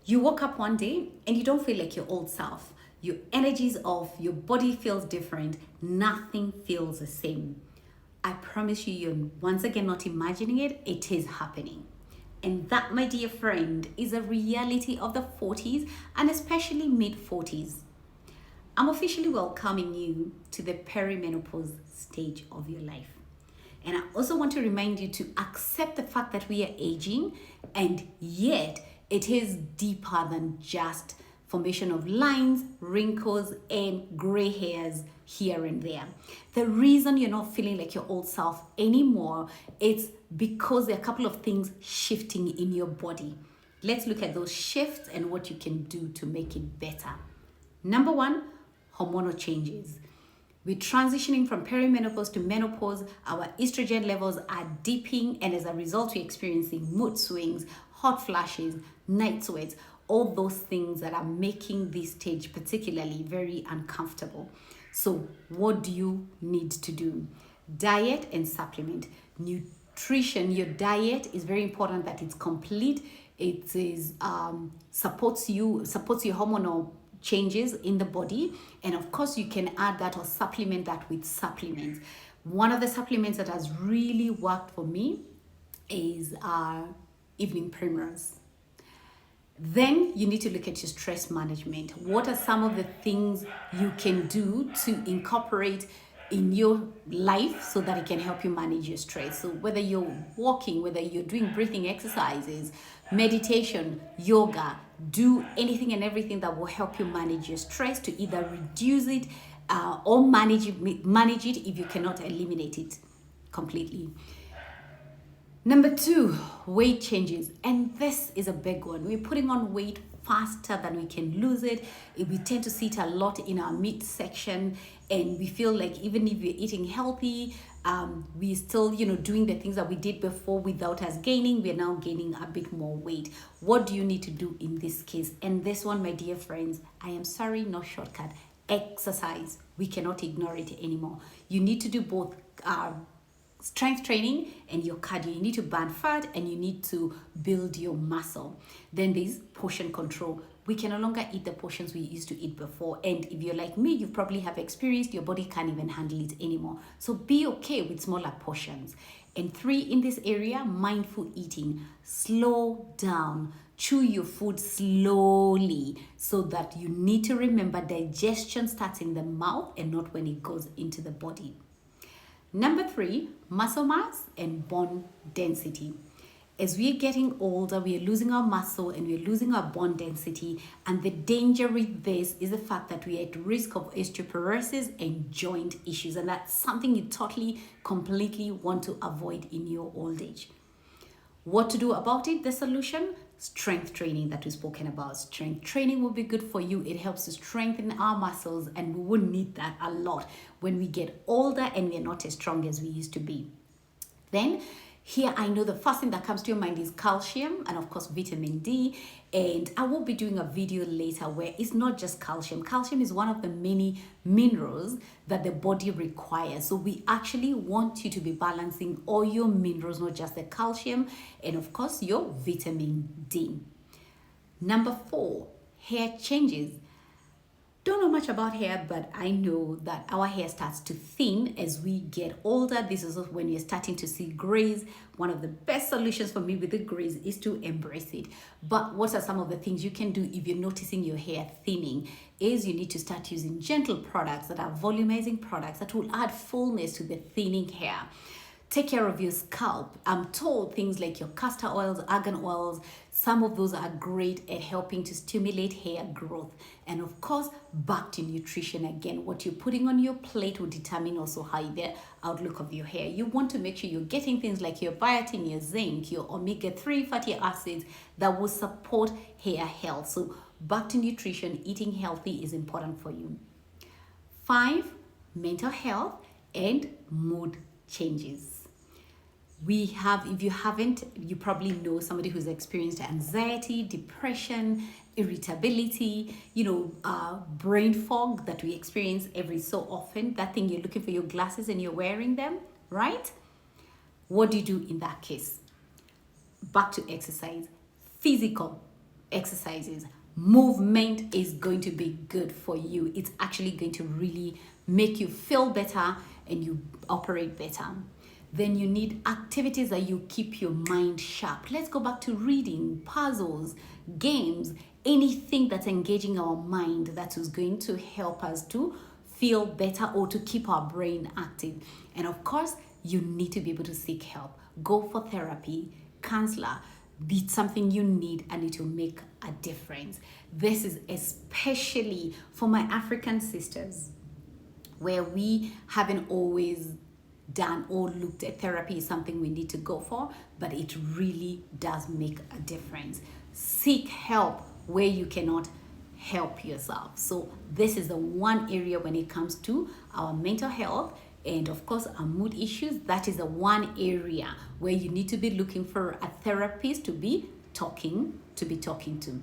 You woke up one day and you don't feel like your old self. Your energy's off, your body feels different, nothing feels the same. I promise you, you're once again not imagining it, it is happening. And that, my dear friend, is a reality of the 40s and especially mid 40s. I'm officially welcoming you to the perimenopause stage of your life. And I also want to remind you to accept the fact that we are aging, and yet it is deeper than just formation of lines, wrinkles, and gray hairs here and there. The reason you're not feeling like your old self anymore, it's because there are a couple of things shifting in your body. Let's look at those shifts and what you can do to make it better. Number one, hormonal changes. We're transitioning from perimenopause to menopause. Our estrogen levels are dipping, and as a result, we're experiencing mood swings, hot flashes, night sweats, all those things that are making this stage particularly very uncomfortable. So, what do you need to do? Diet and supplement. Nutrition, your diet is very important that it's complete. It is supports your hormonal changes in the body, and of course you can add that or supplement that with supplements. One of the supplements that has really worked for me is evening primrose. Then you need to look at your stress management. What are some of the things you can do to incorporate in your life so that it can help you manage your stress? So whether you're walking, whether you're doing breathing exercises, meditation, yoga, do anything and everything that will help you manage your stress, to either reduce it or manage it if you cannot eliminate it completely. Number two, weight changes. And this is a big one. We're putting on weight faster than we can lose it. We tend to see it a lot in our midsection, and we feel like even if we're eating healthy, we're still, doing the things that we did before without us gaining. We're now gaining a bit more weight. What do you need to do in this case? And this one, my dear friends, I am sorry, no shortcut. Exercise. We cannot ignore it anymore. You need to do both strength training and your cardio. You need to burn fat and you need to build your muscle. Then there's portion control. We can no longer eat the portions we used to eat before. And if you're like me, you probably have experienced your body can't even handle it anymore. So be okay with smaller portions. And three, in this area, mindful eating. Slow down. Chew your food slowly, so that you need to remember digestion starts in the mouth and not when it goes into the body. Number three, muscle mass and bone density. As we're getting older, we're losing our muscle and we're losing our bone density. And the danger with this is the fact that we're at risk of osteoporosis and joint issues. And that's something you totally, completely want to avoid in your old age. What to do about it? The solution? Strength training that we've spoken about. Strength training will be good for you. It helps to strengthen our muscles, and we will need that a lot when we get older and we're not as strong as we used to be. Then here, I know the first thing that comes to your mind is calcium and of course vitamin D. And I will be doing a video later where it's not just calcium. Calcium is one of the many minerals that the body requires. So we actually want you to be balancing all your minerals, not just the calcium, and of course your vitamin D. Number four, hair changes. Don't know much about hair, but I know that our hair starts to thin as we get older. This is when you're starting to see grays. One of the best solutions for me with the grays is to embrace it. But what are some of the things you can do if you're noticing your hair thinning? Is you need to start using gentle products that are volumizing products that will add fullness to the thinning hair. Take care of your scalp. I'm told things like your castor oils, argan oils, some of those are great at helping to stimulate hair growth. And of course, back to nutrition again. What you're putting on your plate will determine also how the outlook of your hair. You want to make sure you're getting things like your biotin, your zinc, your omega-3 fatty acids that will support hair health. So back to nutrition, eating healthy is important for you. 5, mental health and mood changes. We have, if you haven't, you probably know somebody who's experienced anxiety, depression, irritability, brain fog that we experience every so often. That thing you're looking for your glasses and you're wearing them, right? What do you do in that case? Back to exercise. Physical. exercises. Movement is going to be good for you. It's actually going to really make you feel better and you operate better. Then you need activities that you keep your mind sharp. Let's go back to reading, puzzles, games, anything that's engaging our mind that is going to help us to feel better or to keep our brain active. And of course, you need to be able to seek help. Go for therapy, counselor, be something you need, and it will make a difference. This is especially for my African sisters, where we haven't always done or looked at therapy is something we need to go for, but it really does make a difference. Seek help where you cannot help yourself. So this is the one area when it comes to our mental health and of course our mood issues. That is the one area where you need to be looking for a therapist to be talking to.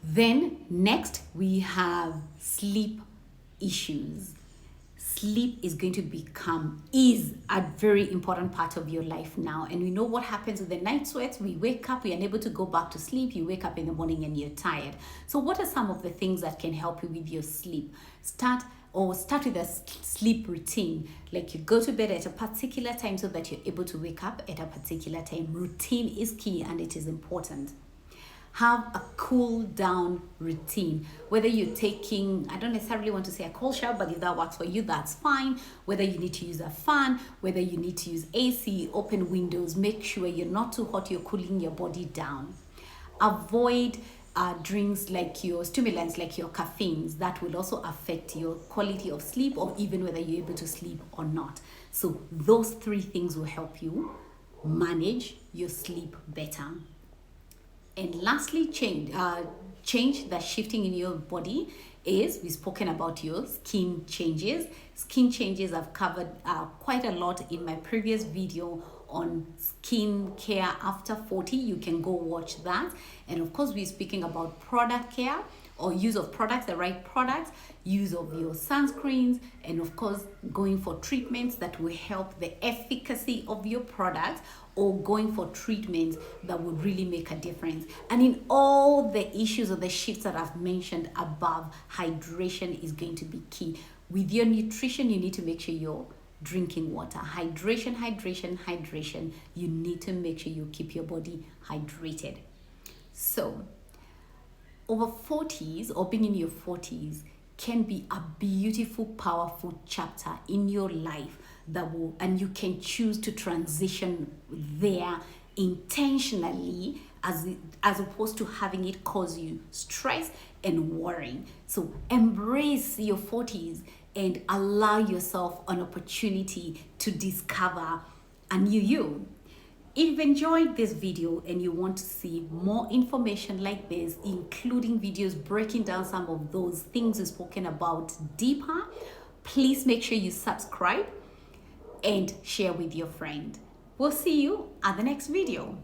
Then next we have sleep issues. Sleep is going to is a very important part of your life now. And we know what happens with the night sweats. We wake up, we are unable to go back to sleep. You wake up in the morning and you're tired. So what are some of the things that can help you with your sleep? Start with a sleep routine. Like you go to bed at a particular time so that you're able to wake up at a particular time. Routine is key and it is important. Have a cool down routine. Whether you're taking, I don't necessarily want to say a cold shower, but if that works for you, that's fine. Whether you need to use a fan, whether you need to use AC, open windows, make sure you're not too hot, you're cooling your body down. Avoid drinks like your stimulants, like your caffeines. That will also affect your quality of sleep or even whether you're able to sleep or not. So those 3 things will help you manage your sleep better. And lastly, change that's shifting in your body is, we've spoken about your skin changes. Skin changes I've covered quite a lot in my previous video on skin care after 40. You can go watch that. And of course, we're speaking about product care or use of products, the right products, use of your sunscreens, and of course, going for treatments that will help the efficacy of your product, or going for treatments that would really make a difference. And in all the issues or the shifts that I've mentioned above, hydration is going to be key. With your nutrition, you need to make sure you're drinking water. Hydration, hydration, hydration. You need to make sure you keep your body hydrated. So, over 40s or being in your 40s can be a beautiful, powerful chapter in your life and you can choose to transition there intentionally as opposed to having it cause you stress and worrying. So embrace your 40s and allow yourself an opportunity to discover a new you. If you've enjoyed this video and you want to see more information like this, including videos breaking down some of those things we've spoken about deeper, please make sure you subscribe and share with your friend. We'll see you at the next video.